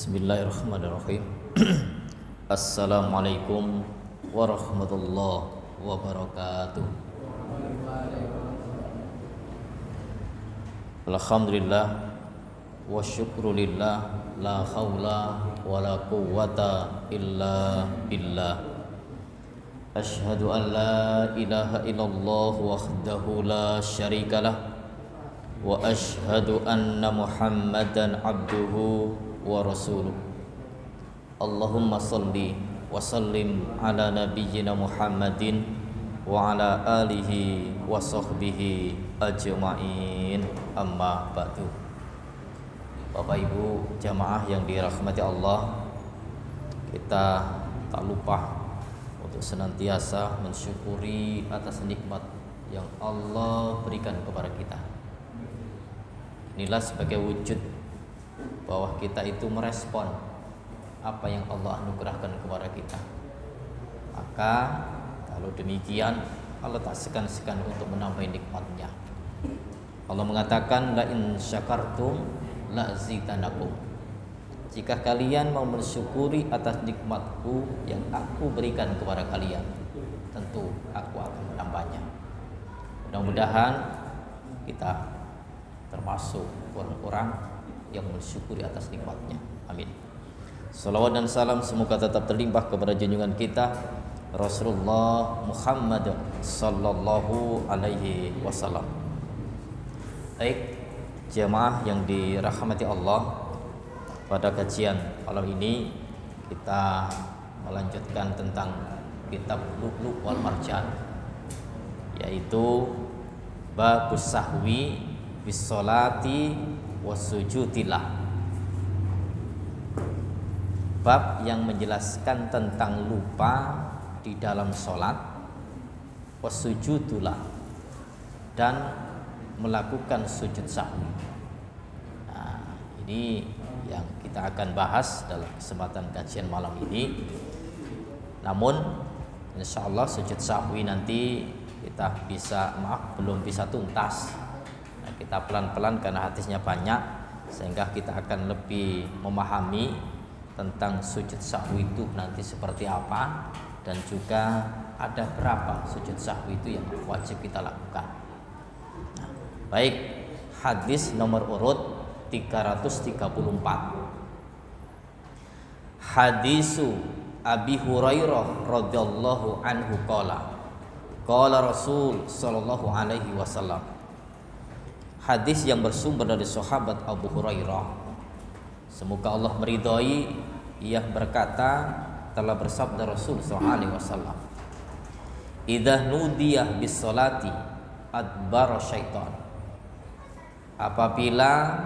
Bismillahirrahmanirrahim. Assalamualaikum warahmatullahi wabarakatuh. Alhamdulillah wa syukrulillah, la haula wa la quwwata illa billah. Asyhadu an la ilaha illallah wahdahu la syarikalah wa asyhadu anna Muhammadan abduhu wa rasuluh. Allahumma salli wa sallim ala nabiyyina Muhammadin wa ala alihi wa sahbihi ajma'in, amma ba'du. Bapak Ibu jamaah yang dirahmati Allah, kita tak lupa untuk senantiasa mensyukuri atas nikmat yang Allah berikan kepada kita. Inilah sebagai wujud bahwa kita itu merespon apa yang Allah anugerahkan kepada kita. Maka kalau demikian, Allah tak segan-segan untuk menambah nikmatnya. Allah mengatakan, la in syakartum la zidanakum. Jika kalian mau mensyukuri atas nikmatku yang aku berikan kepada kalian, tentu aku akan menambahnya. Mudah-mudahan kita termasuk orang-orang yang mensyukuri atas nikmatnya. Amin. Salawat dan salam semoga tetap terlimpah kepada junjungan kita Rasulullah Muhammad sallallahu alaihi wasallam. Baik, jemaah yang dirahmati Allah, pada kajian malam ini kita melanjutkan tentang kitab Lu'lu' wal Marjan, yaitu babus sahwi bis sholati wasujudillah. Bab yang menjelaskan tentang lupa di dalam sholat, wasujudillah, dan melakukan sujud sahwi. Nah, ini yang kita akan bahas dalam kesempatan kajian malam ini. Namun insyaallah sujud sahwi nanti kita belum bisa tuntas. Kita pelan-pelan karena hadisnya banyak, sehingga kita akan lebih memahami tentang sujud sahwi itu nanti seperti apa, dan juga ada berapa sujud sahwi itu yang wajib kita lakukan. Nah, baik, hadis nomor urut 334. Hadisu Abi Hurairah radhiyallahu anhu qala Rasul sallallahu alaihi wasallam. Hadis yang bersumber dari sahabat Abu Hurairah, semoga Allah meridhai, ia berkata, telah bersabda Rasul sallallahu alaihi wasallam, idza nudiyah bis salati adbara syaitan. Apabila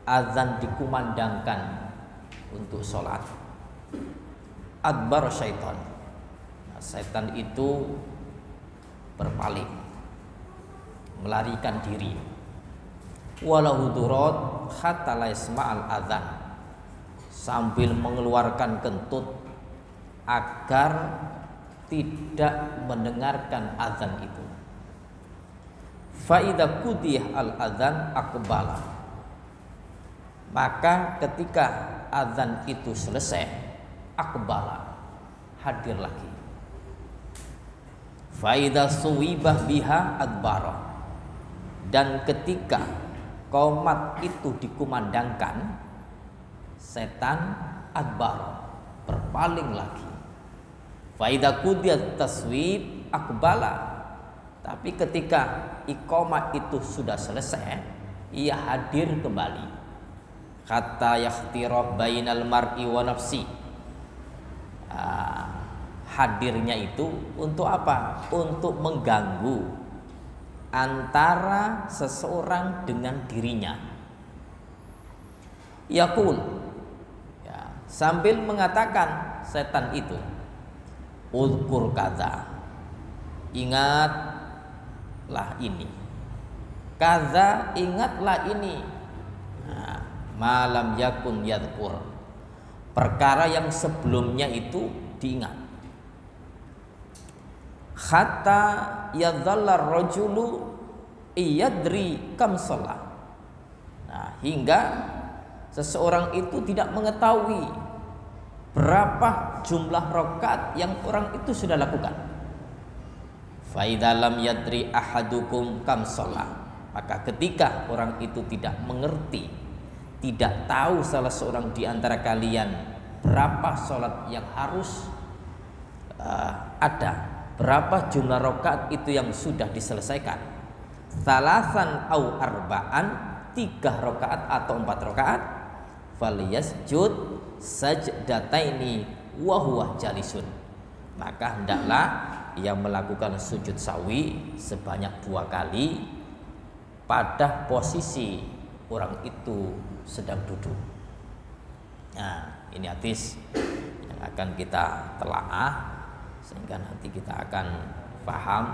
azan dikumandangkan untuk sholat, adbara syaitan, nah, setan itu berpaling, melarikan diri. Walahu durat hatta la yasma'al adzan, sambil mengeluarkan kentut agar tidak mendengarkan azan itu. Fa idza qudiyah al adzan aqbala, maka ketika azan itu selesai, aqbala, hadir lagi. Fa idza suwibah biha adbara, dan ketika qomat itu dikumandangkan, setan adbar, berpaling lagi. Fa idza qudiyat taswib aqbala, tapi ketika iqamah itu sudah selesai, ia hadir kembali. Hatta yakhtirah bainal mar'i wa nafsi. Hadirnya itu untuk apa? Untuk mengganggu antara seseorang dengan dirinya. Yaqul, ya, sambil mengatakan setan itu, uzkur kaza, ingatlah ini, kaza, ingatlah ini. Nah, malam yakun yadkur, perkara yang sebelumnya itu diingat. Hatta yadhallar rajulu iyadri kam sholat. Nah, hingga seseorang itu tidak mengetahui berapa jumlah rakaat yang orang itu sudah lakukan. Fa idza lam yadri ahadukum kam shalah, maka ketika orang itu tidak mengerti, tidak tahu salah seorang di antara kalian berapa sholat yang harus ada, berapa jumlah rakaat itu yang sudah diselesaikan, salasan au arba'an, 3 rakaat atau 4 rakaat, falyasjud sajdataini wa huwa jalisun, maka hendaklah ia melakukan sujud sawi sebanyak 2 kali pada posisi orang itu sedang duduk. Nah, ini hadis yang akan kita telaah sehingga nanti kita akan paham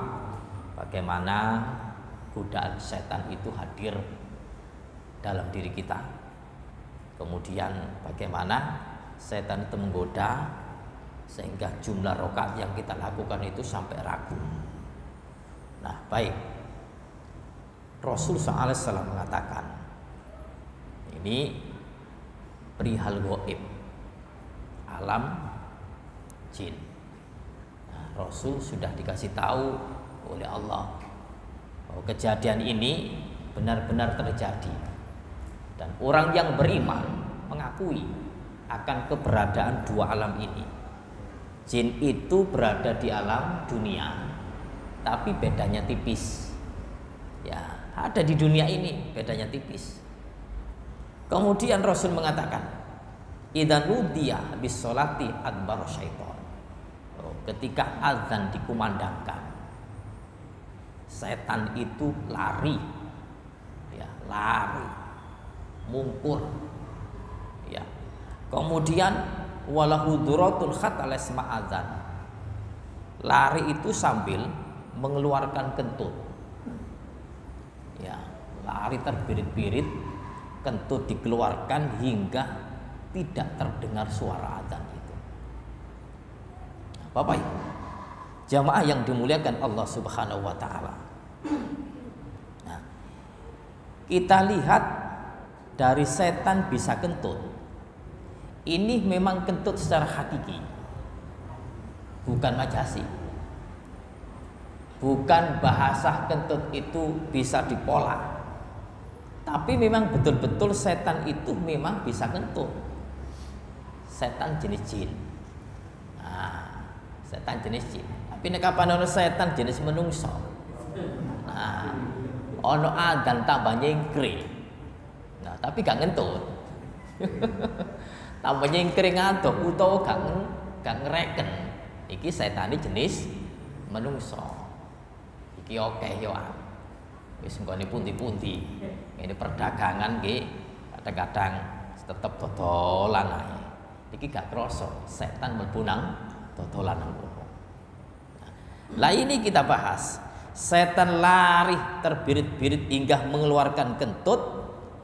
bagaimana godaan setan itu hadir dalam diri kita. Kemudian bagaimana setan itu menggoda sehingga jumlah rakaat yang kita lakukan itu sampai ragu. Nah, baik. Rasul SAW mengatakan ini perihal gaib, alam jin. Nah, Rasul sudah dikasih tahu oleh Allah bahwa kejadian ini benar-benar terjadi, dan orang yang beriman mengakui akan keberadaan 2 alam ini. Jin itu berada di alam dunia, tapi bedanya tipis. Ya, ada di dunia ini, bedanya tipis. Kemudian Rasul mengatakan, idza nudiya bis sholati adbar syaitan. Ketika azan dikumandangkan, setan itu lari. Ya, lari, mungkur. Ya. Kemudian walahu duratun khatal asma azan. Lari itu sambil mengeluarkan kentut. Ya, lari terbirit-birit, kentut dikeluarkan hingga tidak terdengar suara azan itu. Bapak Ibu, jamaah yang dimuliakan Allah Subhanahu wa taala. Nah, kita lihat dari setan bisa kentut. Ini memang kentut secara hakiki, bukan majasi. Bukan bahasa kentut itu bisa dipola, tapi memang betul-betul setan itu memang bisa kentut. Setan jenis jin. Nah, setan jenis jin. Tapi nek kapan ono setan jenis menungso. Nah, ono adzan tambah nyengkring. Nah, tapi gak ngentut. Tambah nyengkring ngaduk utawa gak ngereken. Iki setane jenis menungso. Iki akeh yo. Wis nggone pundi-pundi. Ini perdagangan nggih kadang-kadang tetep dodolan ae. Iki gak krasa setan mlebu nang dodolan nang kono. Lah ini kita bahas. Setan lari terbirit-birit hingga mengeluarkan kentut,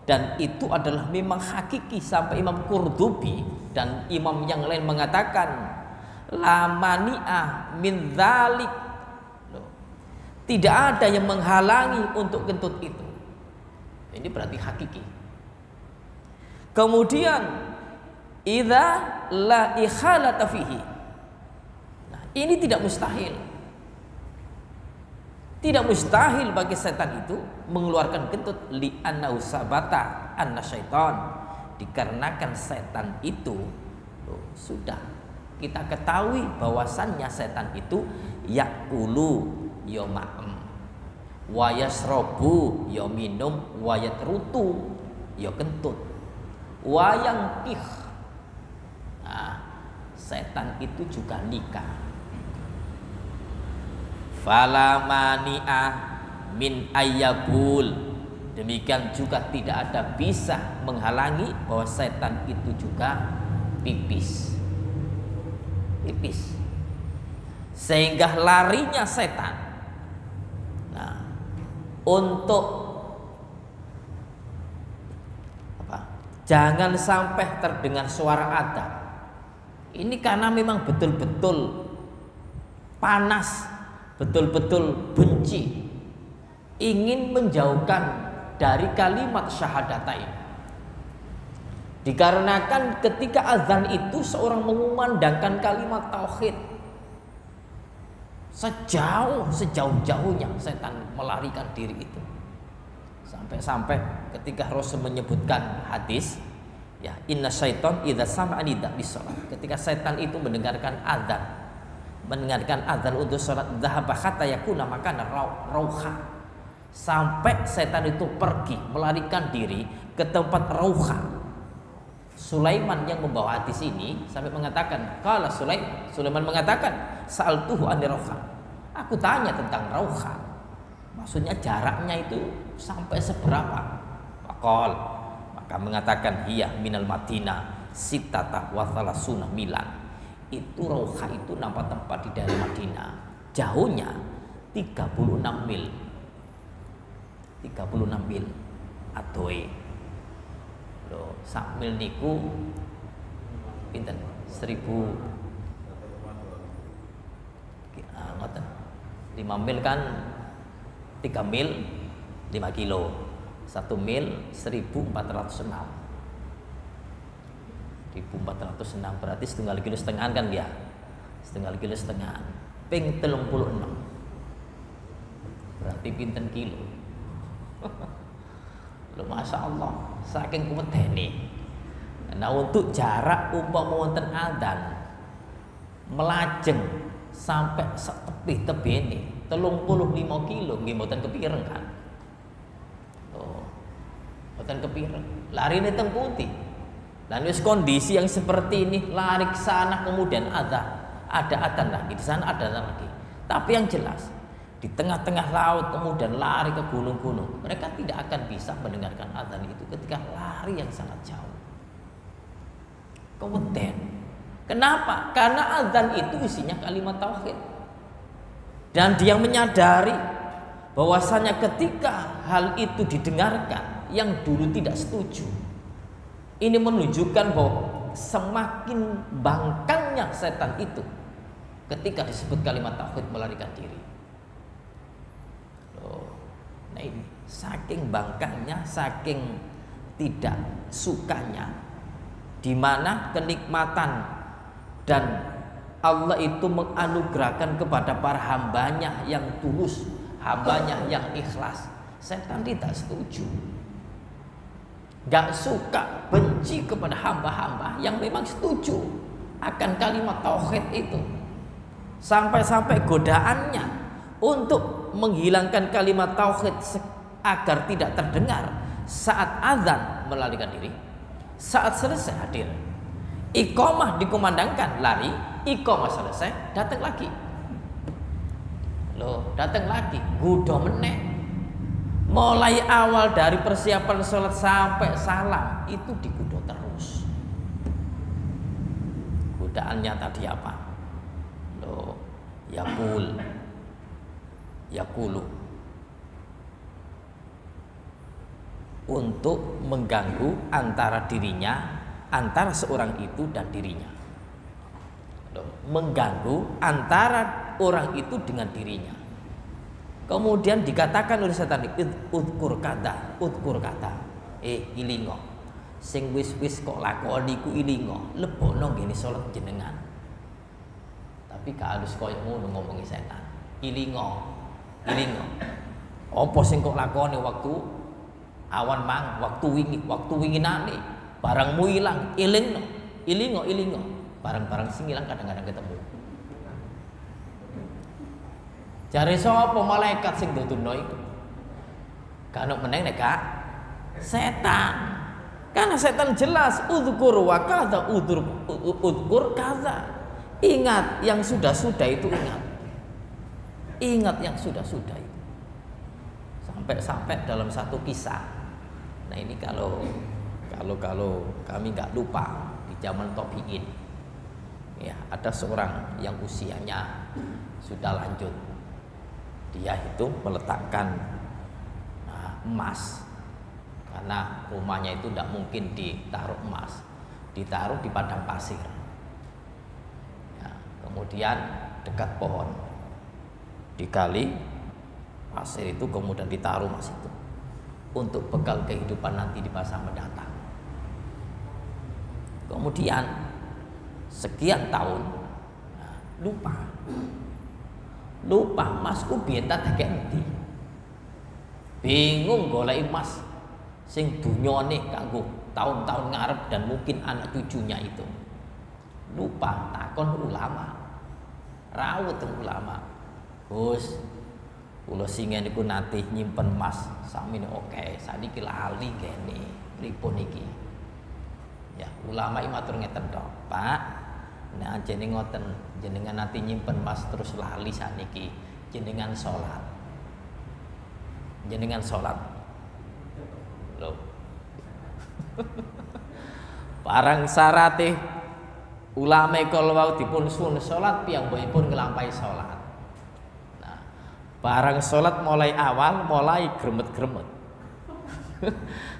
dan itu adalah memang hakiki sampai Imam Qurtubi dan imam yang lain mengatakan la mani'ah min dzalik. Tidak ada yang menghalangi untuk kentut itu. Ini berarti hakiki. Kemudian idza la ikhalata fihi. Nah, ini tidak mustahil. Tidak mustahil bagi setan itu mengeluarkan kentut li annahu sabata anna syaitan, dikarenakan setan itu sudah kita ketahui bahwasannya setan itu yakulu ya ma'em, wa yasrobu ya minum, wa yatrutu ya kentut, wa yangkih. Nah, setan itu juga nikah. Fala mani'ah min ayyabul. Demikian juga tidak ada bisa menghalangi bahwa setan itu juga pipis. Pipis. Sehingga larinya setan, nah, untuk apa? Jangan sampai terdengar suara adzan. Ini karena memang betul-betul panas, betul-betul benci, ingin menjauhkan dari kalimat syahadatain. Dikarenakan ketika azan itu seorang mengumandangkan kalimat tauhid, sejauh-jauhnya setan melarikan diri itu. Sampai-sampai ketika Rasul menyebutkan hadis, ya, inna syaiton idza sama'a nida bisalat. Ketika setan itu mendengarkan azan untuk salat, dhahaba hatta yakuna makana rauha. Sampai setan itu pergi melarikan diri ke tempat rauha. Sulaiman yang membawa hadis ini sampai mengatakan, qala Sulaiman mengatakan, sa'altuhu an rauha. Aku tanya tentang rauha. Maksudnya jaraknya itu sampai seberapa? Maka mengatakan hiya minal Madinah sittata wa thalatsuna milan. Itu rauha itu nama tempat di daerah Madinah. Jauhnya 36 mil. 36 mil adoe. Loh, sak mil niku pinten? 1000 ngoten. 5 mil kan 3 mil 5 kilo. 1 mil 1406. 1406 berarti setengah kilo setengah kan dia. Setengah kilo setengah. Ping 36. Berarti pinten kilo. Loh, Masya Allah, saking kuwedene. Nah, untuk jarak umpama wonten adzan melajeng sampai setebih-tebihne 35 kilo nggih mboten kepireng kan. Oh. Mboten kepireng. Larine teng pundi? Dan wis kondisi yang seperti ini, lari ke sana kemudian ada adzan lagi, di sana ada adzan lagi. Tapi yang jelas di tengah-tengah laut kemudian lari ke gunung-gunung, mereka tidak akan bisa mendengarkan adzan itu ketika lari yang sangat jauh. Keweden. Kenapa? Karena adzan itu isinya kalimat tauhid. Dan dia menyadari bahwasanya ketika hal itu didengarkan, yang dulu tidak setuju, ini menunjukkan bahwa semakin bangkangnya setan itu ketika disebut kalimat tauhid melarikan diri. Nah ini saking bangkangnya, saking tidak sukanya, di mana kenikmatan dan Allah itu menganugerahkan kepada para hambanya yang tulus, hambanya yang ikhlas. Setan tidak setuju, gak suka, benci kepada hamba-hamba yang memang setuju akan kalimat tauhid itu. Sampai-sampai godaannya untuk menghilangkan kalimat tauhid agar tidak terdengar saat azan melarikan diri, saat selesai hadir, iqamah dikumandangkan lari, iqamah selesai datang lagi. Loh, datang lagi, gudo meneh. Mulai awal dari persiapan sholat sampai salam itu digudo terus. Godaannya tadi apa? Loh, yakulu untuk mengganggu antara dirinya, antara seorang itu dan dirinya. Loh, mengganggu antara orang itu dengan dirinya. Kemudian dikatakan oleh setan, udkur kata, ilingo, sing wis kok lakoni ku ilingo, lebono ngene salat jenengan. Tapi gak halus koyo ngono ngomongi setan. Ilingo. Apa sing kok lakoni waktu awan mang, waktu winginane, barangmu ilang, ilingo. Barang-barang sing ilang kadang-kadang ketemu. Jare sapa malaikat sing duduno iku? Kan meneng nek Kak, setan. Karena setan jelas udzkur wa kadza udzkur kadza. Ingat yang sudah-sudah itu ingat. Ingat yang sudah-sudah itu. Sampai dalam satu kisah. Nah ini kalau kami nggak lupa di zaman tabi'in, ya ada seorang yang usianya sudah lanjut. Dia itu meletakkan emas, karena rumahnya itu tidak mungkin ditaruh emas, ditaruh di padang pasir. Ya, kemudian dekat pohon, dikali pasir itu kemudian ditaruh emas itu untuk bekal kehidupan nanti di masa mendatang. Kemudian sekian tahun lupa masku biyen tak dek endi. Bingung golek emas sing dunyane kanggo tahun-tahun ngarep dan mungkin anak cucunya itu. Lupa takon ulama. Rawuh teng ulama. Gus, kula singen niku nate nyimpen emas sakmene oke, saniki lali kene. Pripun iki? Ya, ulama iki matur ngeten tok, Pak. Nek ajene ngoten, jenengan nate nyimpen emas terus lali saniki, jenengan salat. Jenengan salat. Loh. Barang sarate ulama kalau wau dipun suwun salat piyambakipun nglampahi salat. Nah, barang salat mulai awal mulai gremet-gremet.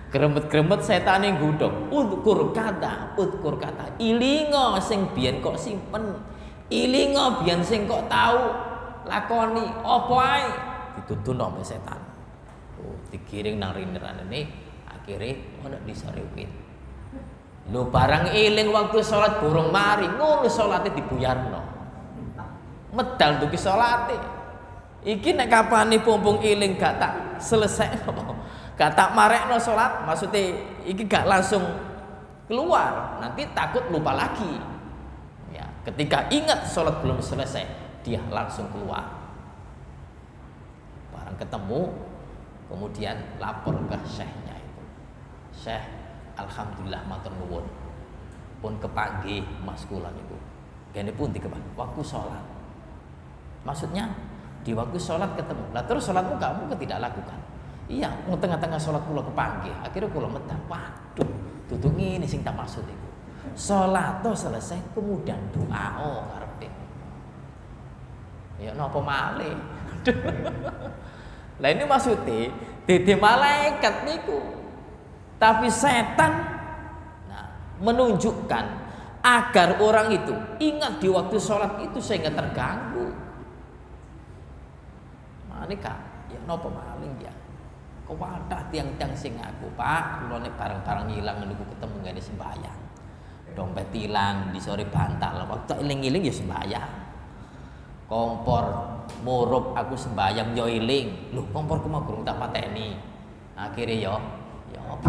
Gremet-gremet setane nggodhog. Udkur kata. Ilinga sing biyen kok simpen. Ilinga biyen sing kok tau lakoni apa ae dituduhno mbek setan. Oh, digiring nang rinderane akhire ana disore wit. Lho barang eling waktu salat burung mari, ngono salate dibuyarno. Medal duki salate. Iki nek kapane pompong eling gak tak selesaino. Gak tak marekno salat, maksudnya iki gak langsung keluar, nanti takut lupa lagi. Ya, ketika ingat salat belum selesai, dia langsung keluar. Barang ketemu, kemudian lapor ke syekhnya itu. Syekh, alhamdulillah matur nuwun. Pun kepanggih mas kula niku. Kene pun dikepanggih waktu salat. Maksudnya di waktu salat ketemu. Lah terus salatmu kamu tidak lakukan. Iya, mau tengah-tengah salat kula kepanggih. Akhirnya kula medal. Waduh, dudu ngene sing tak maksud iku. Salat selesai kemudian doa karepe. Ya napa malih. Lah ini maksudnya dede malaikat niku. Tapi setan menunjukkan agar orang itu ingat di waktu sholat itu sehingga terganggu. Manika ya nopo maling ya. Kewadah tiang-tiang sing aku, Pak, kula nek barang-barang ilang niku ketemu ngene sembayang. Dompet ilang di sore bantal, waktu eling-eling ya sembayang. Kompor murup aku sembayang yo iling. Lho, komporku mah gurung tak pateni. Akhire yo apa?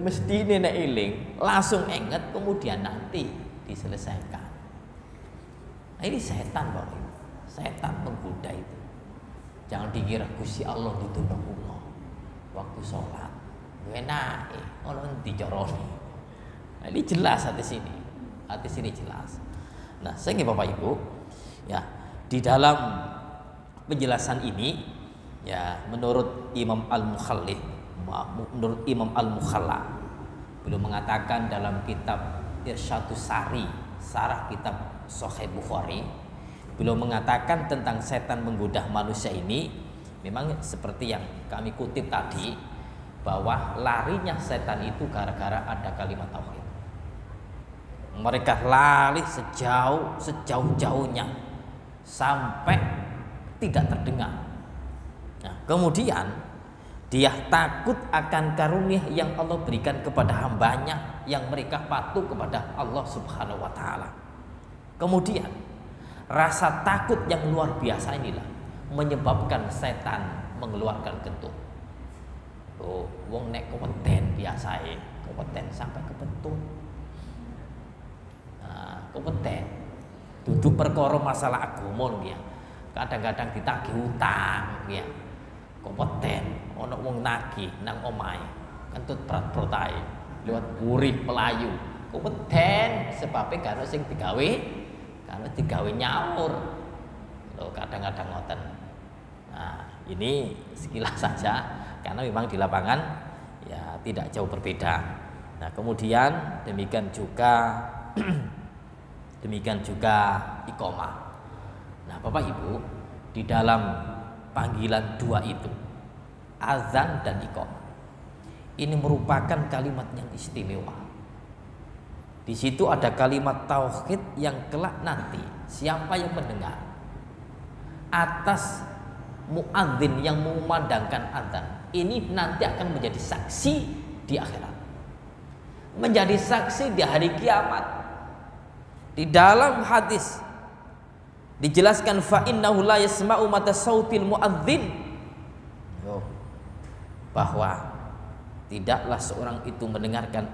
Mesti nek iling langsung inget kemudian nanti diselesaikan. Nah, ini setan Bapak Ibu. Setan menggoda itu. Jangan dikira Gusti Allah ditulung kula waktu sholat. Enake ono endi carane. Nah, ini jelas hati sini. Hati sini jelas. Nah, saya Bapak Ibu, ya, di dalam penjelasan ini ya menurut Imam Al-Mukhallih, menurut Imam Al-Mukhalla, beliau mengatakan dalam kitab Irsyadus Sari, sarah kitab Sahih Bukhari, beliau mengatakan tentang setan menggoda manusia ini memang seperti yang kami kutip tadi, bahwa larinya setan itu gara-gara ada kalimat tauhid. Mereka lari sejauh-jauhnya sampai tidak terdengar. Nah, kemudian dia takut akan karunia yang Allah berikan kepada hambanya yang mereka patuh kepada Allah Subhanahu wa Ta'ala. Kemudian rasa takut yang luar biasa inilah menyebabkan setan mengeluarkan kentut. Oh, wong nek kompeten biasae, kompeten sampai kepentut. Nah, kompeten duduk perkara masalah agama ya. Kadang-kadang ditagih utang ya. Kompeten ono wong nagih nang omahe kentut prat-prat ae liwat burih pelayu. Kompeten sebabnya karo sing digawe nyaur. Loh, kadang-kadang ngoten. Nah, ini sekilas saja karena memang di lapangan ya tidak jauh berbeda. Nah, kemudian demikian juga iqamah. Nah, Bapak Ibu, di dalam panggilan dua itu, azan dan iqamah, ini merupakan kalimat yang istimewa. Di situ ada kalimat tauhid yang kelak nanti siapa yang mendengar atas muadzin yang memandangkan adzan ini nanti akan menjadi saksi di akhirat. menjadi saksi di hari kiamat. Di dalam hadis dijelaskan fa innahu la yasma'u mata sautil muadzin, bahwa tidaklah seorang itu mendengarkan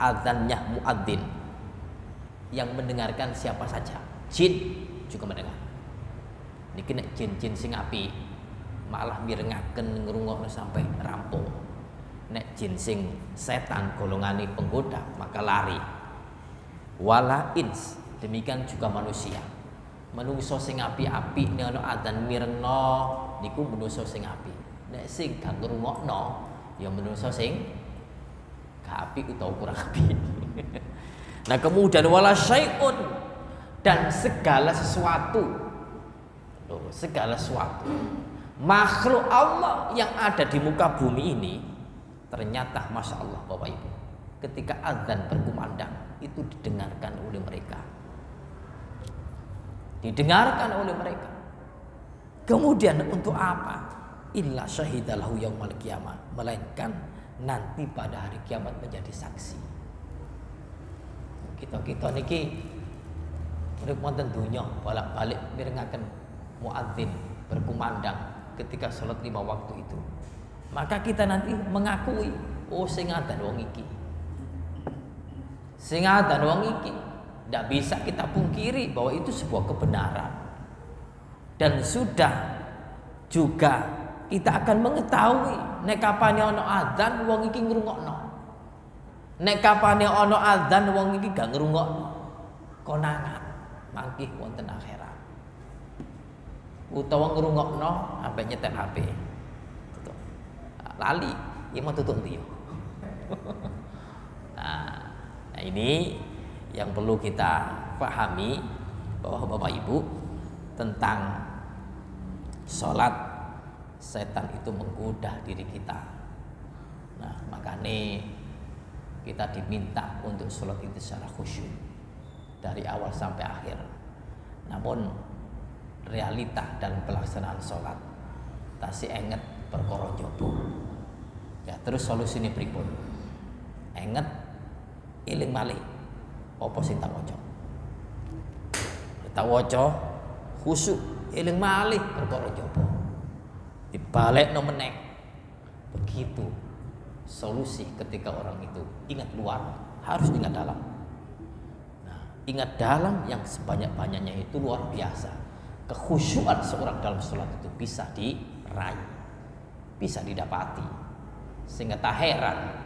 azannya muadzin. Yang mendengarkan siapa saja, jin juga mendengar. Niki nek jin-jin sing apik malah mirengaken ngrungokno sampai rampung. Nek jin sing setan golongane penggoda maka lari. Wala ins, demikian juga manusia. Manungsa sing apik-apik nek ana adzan mirengno niku manungsa sing apik. Nek sing gak ngrungokno ya manungsa sing gak apik utawa kurang apik. Nah kemudian wala syai'un, dan segala sesuatu, makhluk Allah yang ada di muka bumi ini, ternyata masya Allah Bapak Ibu, ketika azan berkumandang itu didengarkan oleh mereka. Kemudian untuk apa? Illa syahidalahu yaumal qiyamah, melainkan nanti pada hari kiamat menjadi saksi. Kita niki urip wonten donya bolak-balik mirengaken muadzin berkumandang ketika sholat 5 waktu itu. Maka kita nanti mengakui, oh sing adzan wong iki. Tidak bisa kita pungkiri bahwa itu sebuah kebenaran. Dan sudah juga kita akan mengetahui nek kapane ana adzan wong iki ngrungokno. Nek kapane ana adzan wong iki gak ngrungokno, konangan mangkih wonten akhirat. Utawa ngrungokno sampai nyetel HP. Lali, ya mau tutup dia. Nah, ini yang perlu kita pahami bahwa Bapak Ibu tentang sholat, setan itu menggoda diri kita. Nah, makanya kita diminta untuk sholat itu secara khusyuk dari awal sampai akhir. Namun realita dalam pelaksanaan sholat tasih enget perkara njaba. Ya terus solusinya pripun? Enget eling malih apa sing tak waca. Tak waca khusyuk eling malih perkara njaba. Dibalekno meneh. Begitu solusi ketika orang itu ingat luar, harus ingat dalam. Nah, ingat dalam yang sebanyak-banyaknya itu luar biasa. Kekhusyuan seorang dalam sholat itu bisa diraih, bisa didapati. Sehingga tak heran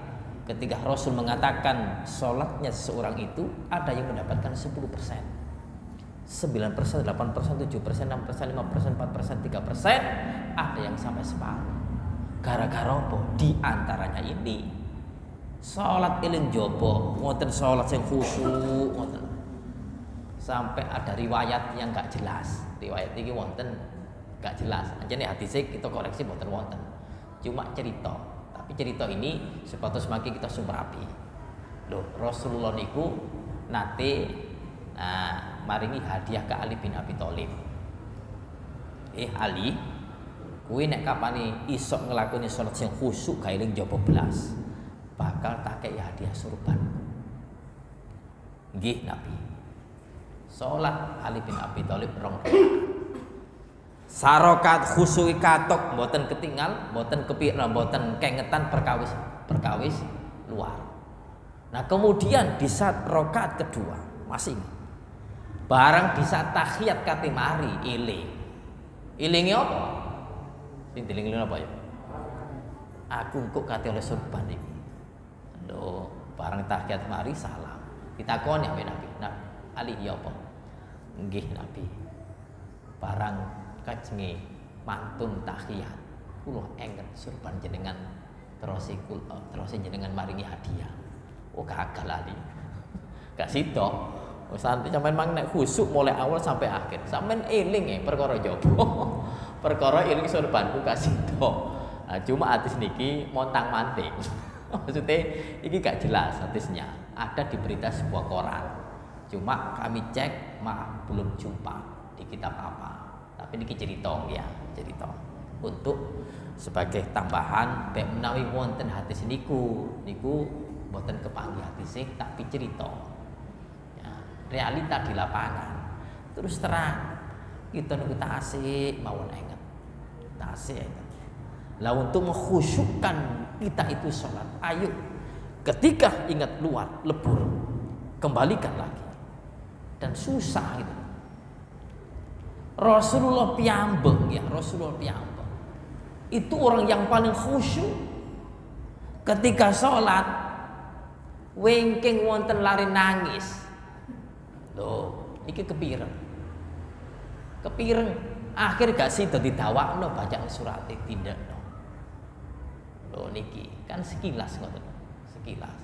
ketika Rasul mengatakan sholatnya seseorang itu ada yang mendapatkan 10%, 9%, 8%, 7%, 6%, 5%, 4%, 3%, ada yang sampai separuh. Gara-gara apa? Di antaranya ini salat eling jaba, wonten salat sing khusyuk, wonten. Sampai ada riwayat yang gak jelas. Riwayat ini wonten gak jelas. Anjane hadise kita koreksi wonten wonten. Cuma cerita. Tapi cerita ini sepatus makin kita sumrapi. Loh, Rasulullah niku nate maringi hadiah ke Ali bin Abi Thalib. Ali, kuwi nek kapane iso nglakoni salat sing khusyuk gawe eling jaba belas, bakal tak kei hadiah surban. Nggih Nabi. Salat Ali bin Abi Thalib 2 rakaat. Sarokat khusyuk katok mboten ketinggal, mboten kepira, mboten kengetan perkawis luar. Nah, kemudian di saat rakaat kedua masih barang di saat tahiyat kate mari eling. Elinge apa? Sing diling-eling apa ya? Aku kok kate oleh surban iki. Lho, barang tahiyat mari salam. Ditakoni ambek Nabi. Nah, Ali ya apa? Nggih Nabi. Barang kajenge mantun tahiyat kula engket surban jenengan terus jenengan maringi hadiah. Oh gagal Ali. Gak sida. Wis santai sampean mang nek khusuk mulai awal sampai akhir. Sampean eling perkara jaba. Perkara eling surbanku gak sida. Nah, cuma hadis niki montang-manting. Maksudnya ini gak jelas hadisnya. Ada di berita sebuah koran. Cuma kami cek belum jumpa di kitab apa. Tapi niki cerita ya, cerita. Untuk sebagai tambahan bek menawi wonten hadis niku Mboten kepanggih hadis tapi cerita. Ya, realita di lapangan. Terus terang kita niku tak asik mawon inget. Tak asik inget. Lah untuk mengkhusyukkan kita itu sholat, ayo ketika ingat luar lebur kembalikan lagi. Dan susah itu. Rasulullah piyambak ya, Rasulullah piyambak. Itu orang yang paling khusyuk ketika sholat. Wengking wonten lari nangis. Loh, iki kepireng. Kepireng akhir gak sih dadi dawakno bacaan surat tidak. Loh niki kan sekilas ngoten. Sekilas.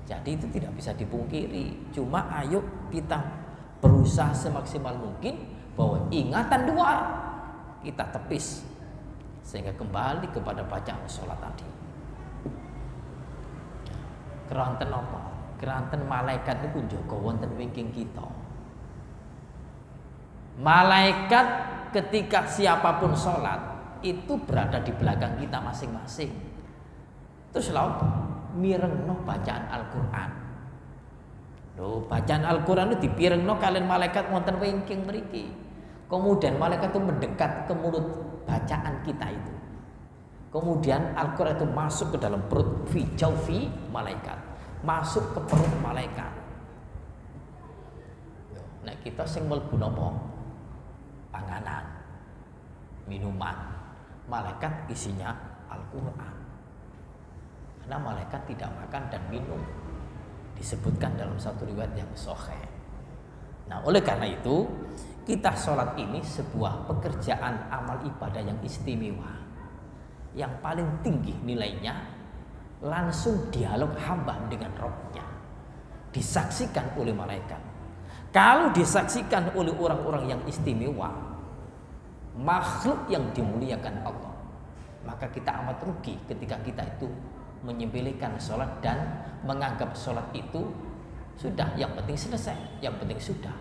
Jadi itu tidak bisa dipungkiri. Cuma ayo kita berusaha semaksimal mungkin bahwa ingatan luar kita tepis sehingga kembali kepada bacaan sholat tadi. Keranten apa? Keranten malaikat itu njaga wonten wingking kita. Malaikat ketika siapapun sholat itu berada di belakang kita masing-masing. Terus lalu mirengno bacaan Al-Quran. Loh, bacaan Al-Quran itu dipirengno kalian malaikat wonten wingking mriki. Kemudian malaikat itu mendekat ke mulut bacaan kita itu. Kemudian Al-Quran itu masuk ke dalam perut fi jaufi malaikat, masuk ke perut malaikat. Nah kita sing mlebu napa? Panganan, minuman. Malaikat isinya Al-Quran. Karena malaikat tidak makan dan minum. Disebutkan dalam satu riwayat yang sahih. Nah oleh karena itu kita sholat ini sebuah pekerjaan amal ibadah yang istimewa, yang paling tinggi nilainya, langsung dialog hamba dengan Rabb-nya, disaksikan oleh malaikat. Kalau disaksikan oleh orang-orang yang istimewa, makhluk yang dimuliakan Allah, maka kita amat rugi ketika kita itu menyembelihkan sholat dan menganggap sholat itu sudah, yang penting selesai, yang penting sudah.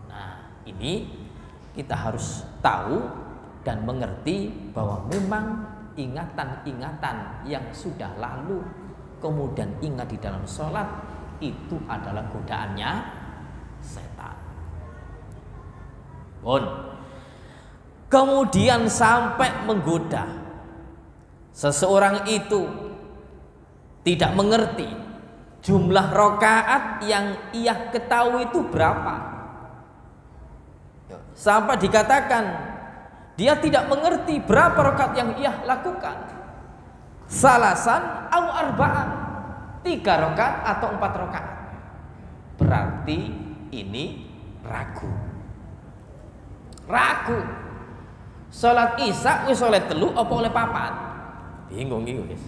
Nah ini kita harus tahu dan mengerti bahwa memang ingatan-ingatan yang sudah lalu kemudian ingat di dalam sholat itu adalah godaannya setan. Kemudian sampai menggoda. Seseorang itu tidak mengerti jumlah rakaat yang ia ketahui itu berapa. Sampai dikatakan dia tidak mengerti berapa rakaat yang ia lakukan. Salasan au arba'an, 3 rakaat atau 4 rakaat. Berarti ini ragu. Ragu. Salat Isya wis oleh 3 apa oleh 4? Bingung iki guys.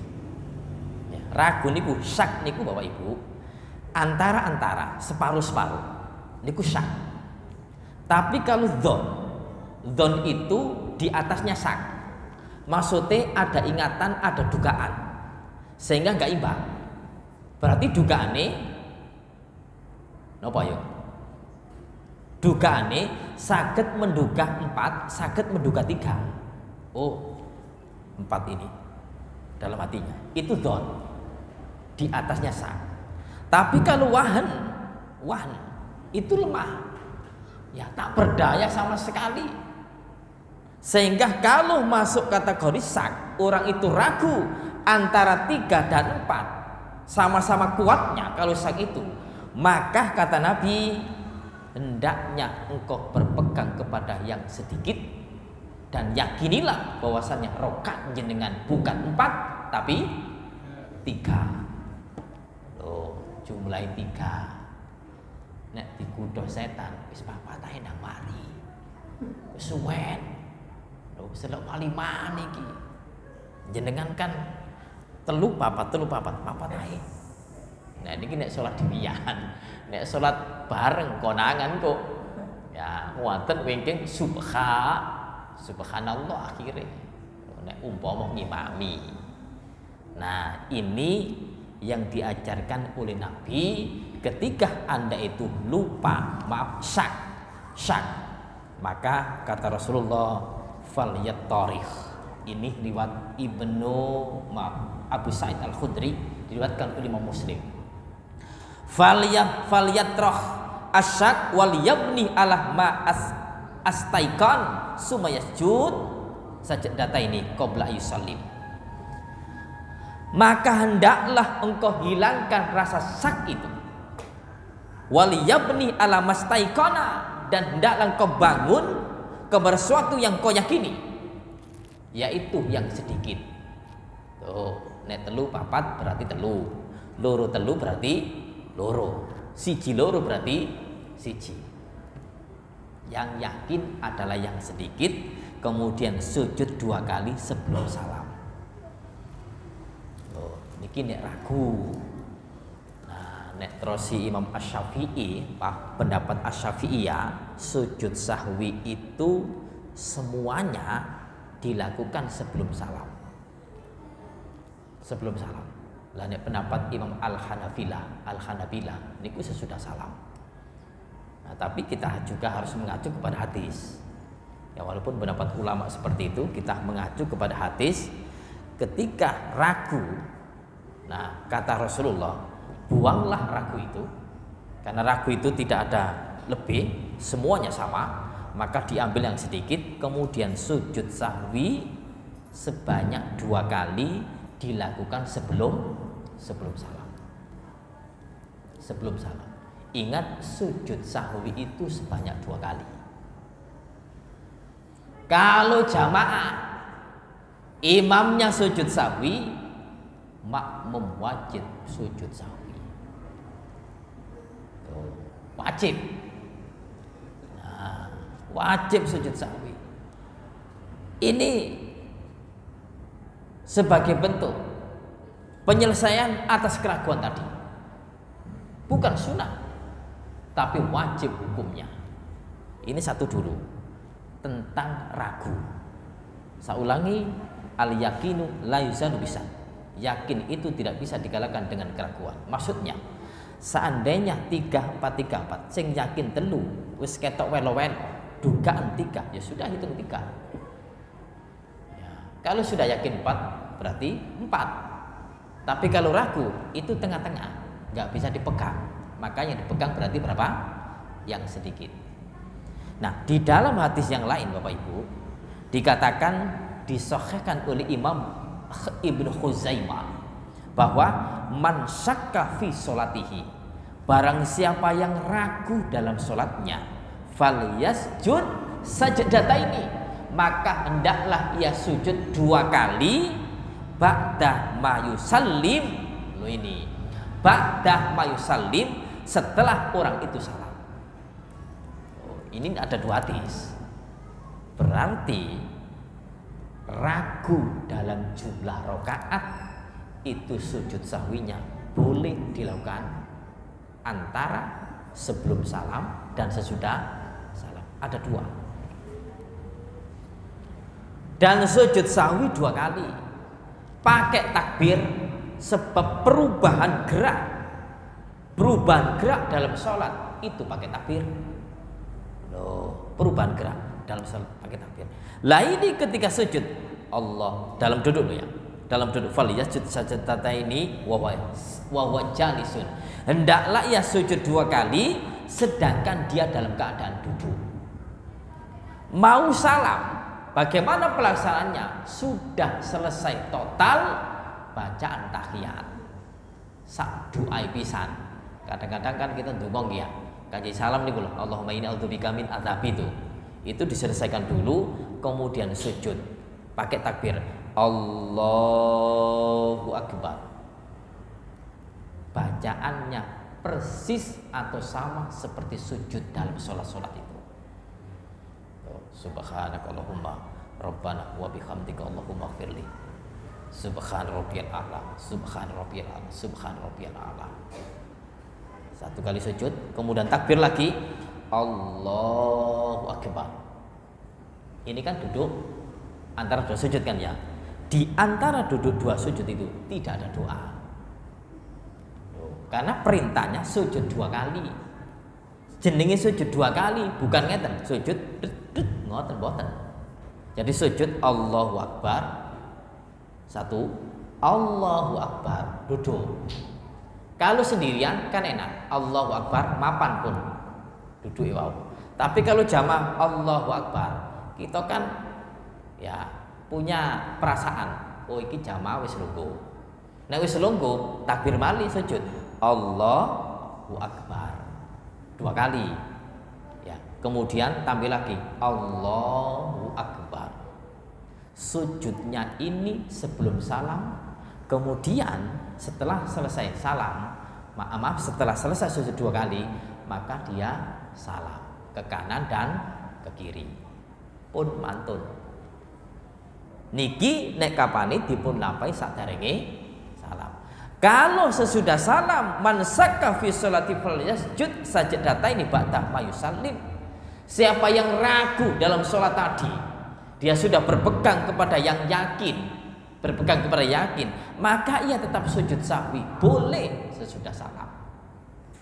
Ya, ragu niku syak niku Bapak Ibu. Antara-antara, separuh-separuh. Niku syak. Tapi kalau dzon itu di atasnya syak. Maksudnya ada ingatan, ada dugaan. Sehingga enggak imbang. Berarti dugaane napa ya? Dugaane saged menduga 4, saged menduga 3. Oh, 4 ini dalam hatinya. Itu dzon. Di atasnya syak. Tapi kalau wahan itu lemah. Ya tak berdaya sama sekali. Sehingga kalau masuk kategori syak, orang itu ragu antara 3 dan 4, sama-sama kuatnya kalau syak itu, maka kata Nabi, hendaknya engkau berpegang kepada yang sedikit dan yakinilah bahwasannya rakaat jenengan bukan 4 tapi 3. Loh, jumlah 3. Nek dikudoh setan wis 4 ae nang mari. Wis suwen. Loh, selok mali mani iki. Jenengan kan telu papat ae. Nah niki nek salat dhewean, nek salat bareng konangan kok ya wonten wingking subhanallah akhirnya nek umpama ngimami. Nah ini yang diajarkan oleh Nabi ketika Anda itu lupa, maaf syak, maka kata Rasulullah falyattarikh. Ini riwayat Abu Sa'id Al-Khudri diriwayatkan oleh Imam Muslim. Falyatrah asyak wal yabni ala ma astaikan sumayasjud sajadataini qabla yusallim. Maka hendaklah engkau hilangkan rasa syak itu. Wal yabni ala mastaikana, dan hendaklah engkau bangun kepada sesuatu yang kau yakini, yaitu yang sedikit. Tuh, nek telu papat berarti telu, loro telu berarti loro, siji loro berarti siji. Yang yakin adalah yang sedikit, kemudian sujud 2 kali sebelum salam. Tuh, niki nek ragu. Nek terusi Imam Asy-Syafi'i, pendapat Asy-Syafi'iyah, sujud sahwi itu semuanya dilakukan sebelum salam. Sebelum salam. Lah nek pendapat Imam Al-Hanabilah niku sesudah salam. Nah, tapi kita juga harus mengacu kepada hadis. Ya, walaupun pendapat ulama seperti itu, kita mengacu kepada hadis ketika ragu. Nah, kata Rasulullah, buanglah ragu itu, karena ragu itu tidak ada lebih, semuanya sama, maka diambil yang sedikit, kemudian sujud sahwi sebanyak 2 kali dilakukan sebelum salam. Sebelum salam. Ingat, sujud sahwi itu sebanyak 2 kali. Kalau jamaah imamnya sujud sahwi, makmum wajib sujud sahwi. Wajib. Nah, wajib sujud sahwi. Ini sebagai bentuk penyelesaian atas keraguan tadi. Bukan sunnah, tapi wajib hukumnya. Ini satu dulu tentang ragu. Saya ulangi, al yakinu la yuzanu bisa. Yakin itu tidak bisa dikalahkan dengan keraguan. Maksudnya, seandainya 3-4 sing yakin telu wis ketok welo-welo, dugaan 3, ya sudah hitung 3. Ya, kalau sudah yakin 4 berarti 4. Tapi kalau ragu itu tengah-tengah, nggak bisa dipegang. Makanya dipegang berarti berapa? Yang sedikit. Nah, di dalam hadis yang lain Bapak Ibu dikatakan, disahihkan oleh Imam Ibnu Khuzaimah, bahwa man syakka fi sholatihi, barang siapa yang ragu dalam sholatnya, falyasjud sajadataini, maka hendaklah ia sujud 2 kali ba'da ma yusallim. Loh, ini ba'da ma yusallim, setelah orang itu salam. Oh, ini ada 2 hadis. Berarti ragu dalam jumlah rakaat itu sujud sahwinya boleh dilakukan antara sebelum salam dan sesudah salam. Ada 2. Dan sujud sahwi 2 kali pakai takbir, sebab perubahan gerak dalam sholat itu pakai takbir. Loh, perubahan gerak dalam sholat pakai takbir. Lah ini ketika sujud Allah dalam duduk ya, dalam duduk, falyasjud sajadataini wa huwa jalisun, hendaklah ia sujud 2 kali sedangkan dia dalam keadaan duduk. Mau salam, bagaimana pelaksanaannya? Sudah selesai total bacaan tahiyat, sak doa pisan. Kadang-kadang kan kita ndonga ya, kanjeng salam niku lho, Allahumma inni a'udzubika min adzabi itu diselesaikan dulu, kemudian sujud pakai takbir Allahu Akbar. Bacaannya persis atau sama seperti sujud dalam sholat-sholat itu. Subhanakallahumma rabbana wa bihamdika Allahumma ighfirli. Subhan rabbiyal a'la, subhan rabbiyal a'la, subhan rabbiyal a'la. 1 kali sujud, kemudian takbir lagi Allahu Akbar. Ini kan duduk antara 2 sujud kan ya. Di antara duduk 2 sujud itu tidak ada doa. Karena perintahnya sujud 2 kali. Jenenge sujud 2 kali, bukan ngeten, sujud ngoten boten. Jadi sujud Allahu Akbar 1, Allahu Akbar, duduk. Kalau sendirian kan enak, Allahu Akbar, mapan pun duduk ya. Tapi kalau jamaah Allahu Akbar, kita kan ya punya perasaan, oh iki jamaah wis lungguh. Nek wis lungguh, takbir mali sujud. Allahu Akbar. 2 kali. Ya, kemudian tampil lagi Allahu Akbar. Sujudnya ini sebelum salam, kemudian setelah selesai salam, setelah selesai sujud 2 kali, maka dia salam ke kanan dan ke kiri. Pun mantun. Niki nek kapane dipun lampahi saderenge salam. Kalau sesudah salam, man sakka fi sholati falyasjud sajdataini ba'da ma yusallim. Siapa yang ragu dalam sholat tadi, dia sudah berpegang kepada yang yakin, maka ia tetap sujud sahwi, boleh sesudah salam.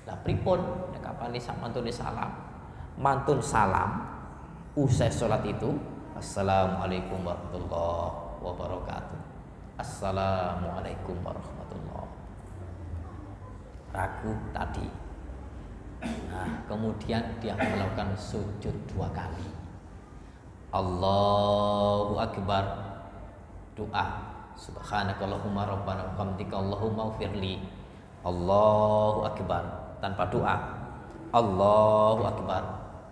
Lah pripun nek kapane sak mantune salam? Mantun salam usai sholat itu, assalamualaikum warahmatullahi wabarakatuh. Assalamualaikum warahmatullahi. Ragu tadi. Nah, kemudian dia melakukan sujud 2 kali. Allahu Akbar. Doa. Subhanakallahumma rabbana wa bihamdika Allahumma ighfirli. Allahu Akbar. Tanpa doa. Allahu Akbar.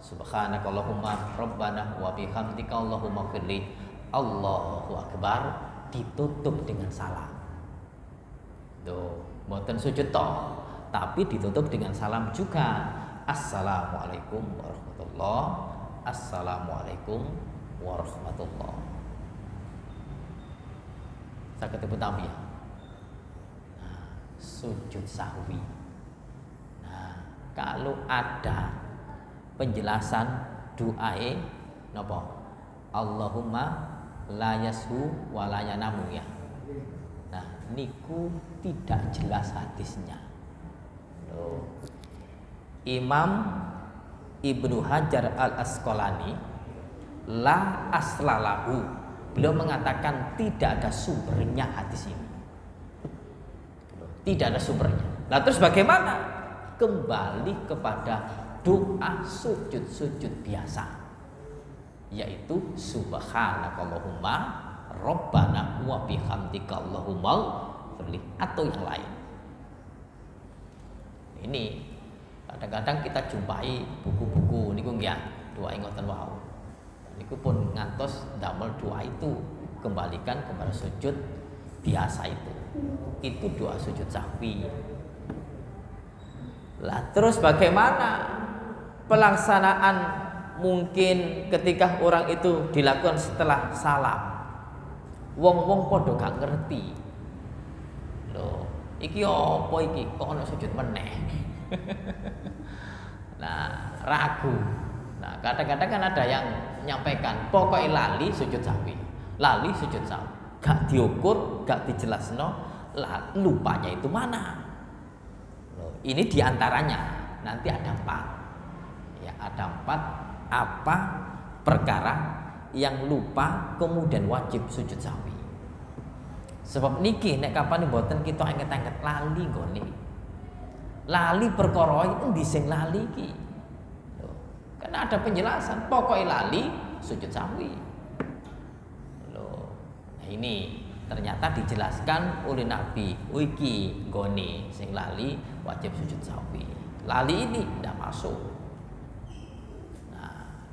Subhanakallahumma rabbana wa bihamdika Allahumma ighfirli. Allahu Akbar. Ditutup dengan salam. Tuh, mboten sujud toh, tapi ditutup dengan salam juga. Assalamualaikum warahmatullahi. Assalamualaikum warahmatullahi. Saged tepuk tangan ya. Nah, sujud sahwi. Nah, kalau ada penjelasan doae napa? Allahumma la yashu wa la yanamu ya. Nah, niku tidak jelas hadisnya. Loh. Imam Ibnu Hajar Al-Asqalani la aslalahu. Beliau mengatakan tidak ada sumbernya hadis ini. Tidak ada sumbernya. Nah, terus bagaimana? Kembali kepada doa sujud-sujud biasa, yaitu subhanakallahumma rabbana wa bihamdika Allahumma ighfirli, atau yang lain. Ini kadang-kadang kita jumpai buku-buku niku nggih doa ngoten wau. Niku pun ngantos damel doa itu kembalikan kepada sujud biasa itu. Itu doa sujud sahwi. Lah terus bagaimana pelaksanaan mungkin ketika orang itu dilakukan setelah salam? Wong-wong podo gak ngerti. Loh, iki apa iki? Kok ana sujud meneh? Nah, ragu. Nah, kadang-kadang kan ada yang nyampaikan, pokoknya lali sujud sahwi. Lali sujud sahwi. Gak diukur, gak dijelasno, lupanya itu mana? Loh, ini diantaranya. Nanti ada 4. Ya, ada 4 apa perkara yang lupa kemudian wajib sujud sahwi. Sebab niki nek kapan mboten kita anget-anget lali nggone. Lali perkara endi sing lali iki? Loh, karena ada penjelasan, pokoknya lali sujud sahwi. Loh, nah ini ternyata dijelaskan oleh Nabi, iki nggone sing lali wajib sujud sahwi. Lali ini tidak masuk.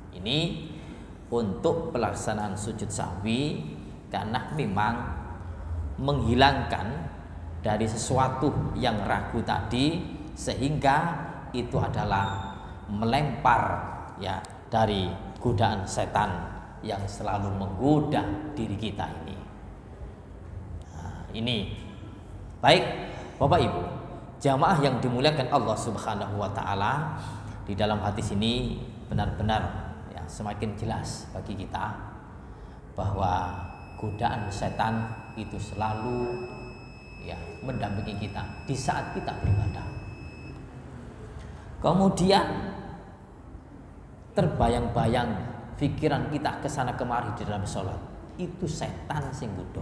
Ini untuk pelaksanaan sujud sahwi, karena memang menghilangkan dari sesuatu yang ragu tadi, sehingga itu adalah melempar ya dari godaan setan yang selalu menggoda diri kita ini. Nah, ini baik Bapak Ibu jamaah yang dimuliakan Allah Subhanahu wa taala, di dalam hadis ini benar-benar semakin jelas bagi kita bahwa godaan setan itu selalu ya mendampingi kita di saat kita beribadah. Kemudian terbayang-bayang pikiran kita kesana kemari di dalam sholat, itu setan sing godho.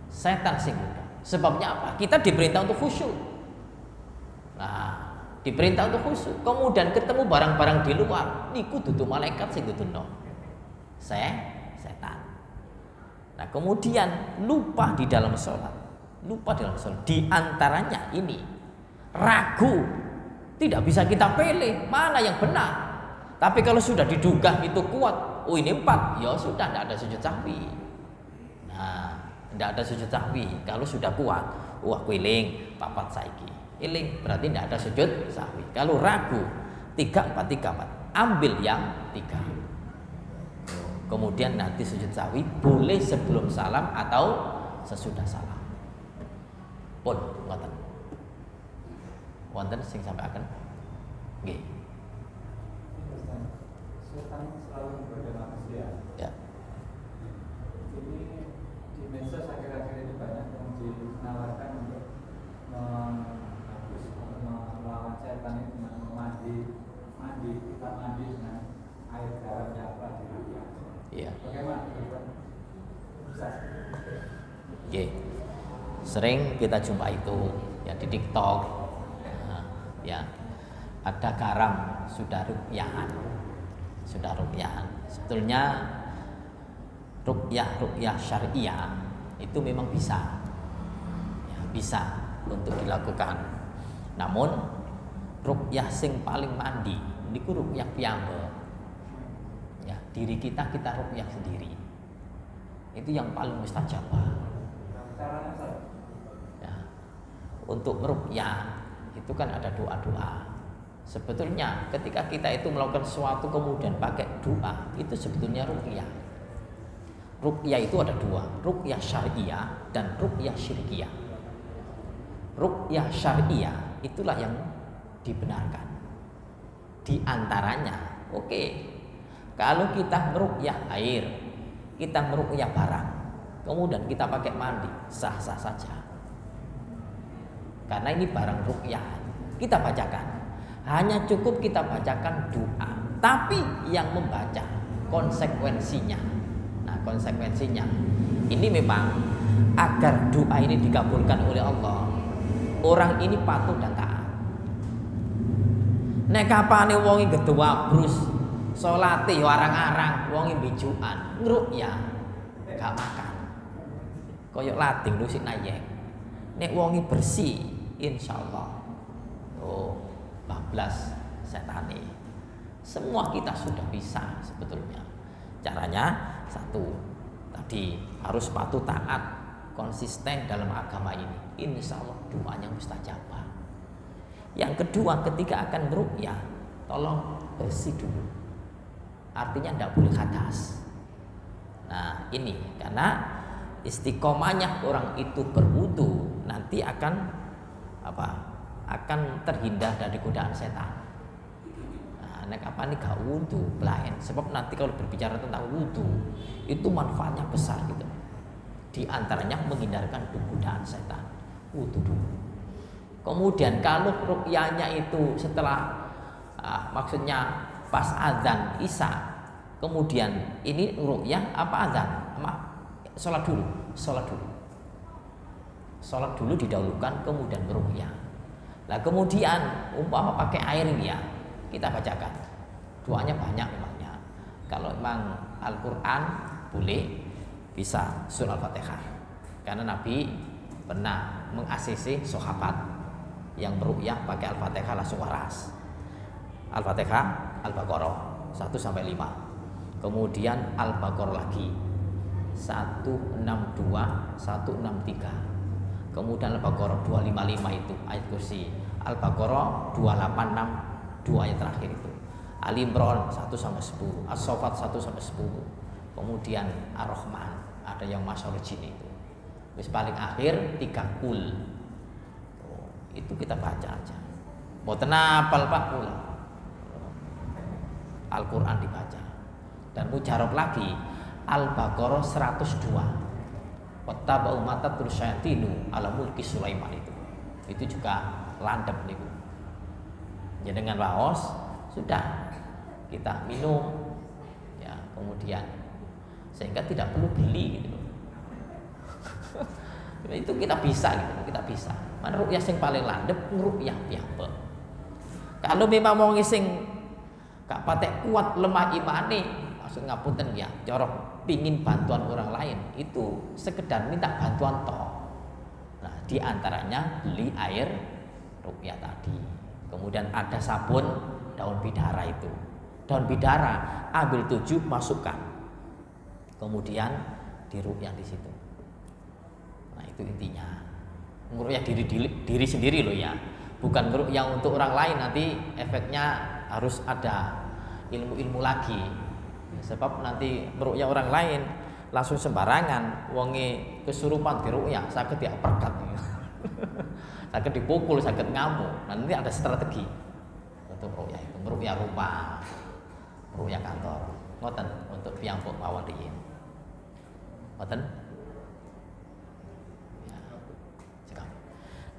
setan sing ngundang. Sebabnya apa? Kita diperintah untuk khusyuk. Nah, diperintah untuk khusyuk. Kemudian ketemu barang-barang di luar, niku dudu malaikat sing duduno. Setan. Nah, kemudian lupa di dalam sholat. Lupa dalam sholat. Di antaranya ini ragu. Tidak bisa kita pilih mana yang benar. Tapi kalau sudah diduga itu kuat, oh ini 4, ya sudah, tidak ada sujud sahwi. Nah, tidak ada sujud sahwi. Kalau sudah kuat, wah kuiling, papat saiki. Iling, berarti tidak ada sujud sahwi. Kalau ragu, 3, 4, 3, 4. Ambil yang 3. Kemudian nanti sujud sahwi boleh sebelum salam atau sesudah salam. Pun, ngoten. Wonten sing sampai akan nggih. Setan selalu menggoda manusia. Ya. Ini di medsos akhir-akhir ini banyak yang dinawarkan untuk menghapus melawan setan ini dengan mandi dengan air garam apa di dunia. Iya. Bagaimana? Bisa. Oke. Sering kita jumpa itu ya di TikTok. Nah, ya. Ada garam sudah ruqyahan. Sebetulnya ruqyah syariah itu memang bisa. Ya, bisa untuk dilakukan. Namun ruqyah sing paling mandi niku ruqyah piyambak. Ya, diri kita ruqyah sendiri. Itu yang paling mustajabah. Ya. Untuk ruqyah itu kan ada doa-doa. Sebetulnya ketika kita itu melakukan sesuatu kemudian pakai doa, itu sebetulnya ruqyah. Ruqyah itu ada 2, ruqyah syariah dan ruqyah syirkiyah. Ruqyah syariah itulah yang dibenarkan. Di antaranya, oke, kalau kita meruqyah air, kita meruqyah barang, kemudian kita pakai mandi, sah-sah saja. Karena ini barang ruqyah, kita bacakan. Hanya cukup kita bacakan doa. Tapi yang membaca konsekuensinya. Nah, konsekuensinya ini memang agar doa ini dikabulkan oleh Allah, orang ini patuh dan taat. Nek kapane wongi gedua brus, salate yo arang-arang, wongi bijukan, ngruqyah gak makan. Koyok lading lu sik nayek. Nek wongi bersih, insyaallah. Oh, bablas setane. Semua kita sudah bisa sebetulnya. Caranya 1, tadi harus patuh taat, konsisten dalam agama ini. Insya Allah doanya mustajabah. Yang kedua, ketika akan meruqyah, tolong bersih dulu. Artinya tidak boleh hadas. Nah ini karena istiqomahnya orang itu berwudu nanti akan akan terhindar dari godaan setan. Nah, nek apa nih gak wudu lain. Sebab nanti kalau berbicara tentang wudu itu manfaatnya besar gitu. Di antaranya menghindarkan godaan setan. Wudu dulu. Kemudian kalau ruqyahnya itu setelah maksudnya pas azan Isya, kemudian ini ruqyah apa azan? Sholat dulu didahulukan, kemudian meruqyah. Nah kemudian umpama pakai air ini ya, kita bacakan. Doanya banyak memangnya. Kalau memang Al-Quran boleh, bisa surah Al-Fatihah. Karena Nabi pernah mengasisi sahabat yang meruqyah pakai Al-Fatihah langsung waras. Al-Fatihah, Al-Baqarah 1 sampai 5. Kemudian Al-Baqarah lagi 162, 163. Kemudian Al-Baqarah 255 itu ayat kursi. Al-Baqarah 286 2 ayat terakhir itu. Ali Imran 1 sampai 10, As-Saffat 1 sampai 10. Kemudian Ar-Rahman, ada yang masyhur jin itu. Terus paling akhir 3 kul. Itu kita baca aja. Mboten apal Pak kul. Al-Qur'an dibaca. Dan mujarab lagi Al-Baqarah 102. Wattaba'u ma tatlu syayatinu ala mulki Sulaiman itu juga landep niku. Ya dengan waos sudah kita minum ya, kemudian sehingga tidak perlu beli gitu. Itu kita bisa gitu, kita bisa. Mana ru'yah sing paling landep ru'yah piyambak. Kalau memang mau ngising gak patek kuat lemah imane, maksud ngapunten ya, corok pingin bantuan orang lain itu sekedar minta bantuan toh. Nah, di antaranya beli air ruqyah tadi. Kemudian ada sabun daun bidara itu. Daun bidara ambil 7 masukkan. Kemudian diruqyah di situ. Nah, itu intinya. Ngeruqyah diri sendiri loh ya. Bukan ngeruqyah untuk orang lain, nanti efeknya harus ada ilmu-ilmu lagi. Sebab nanti meruqyah orang lain langsung sembarangan, wonge kesurupan diruqyah, saged diaperkat. Saged dipukul, saged ngamuk. Nanti ada strategi untuk ruqyah itu, meruqyah rumah, meruqyah kantor. Ngoten untuk piyambak mawon riyin. Ngoten? Ya.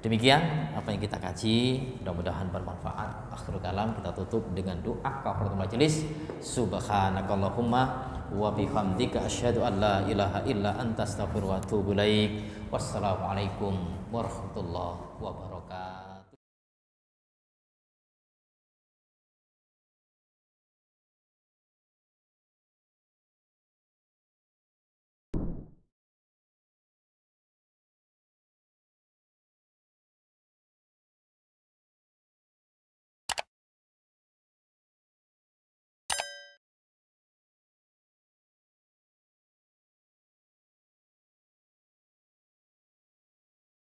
Demikian apa yang kita kaji, mudah-mudahan bermanfaat. Akhirul kalam kita tutup dengan doa kafaratul majelis. Subhanakallahumma wa bihamdika asyhadu an la ilaha illa anta astaghfiruka wa atubu ilaik. Wassalamualaikum warahmatullahi wabarakatuh.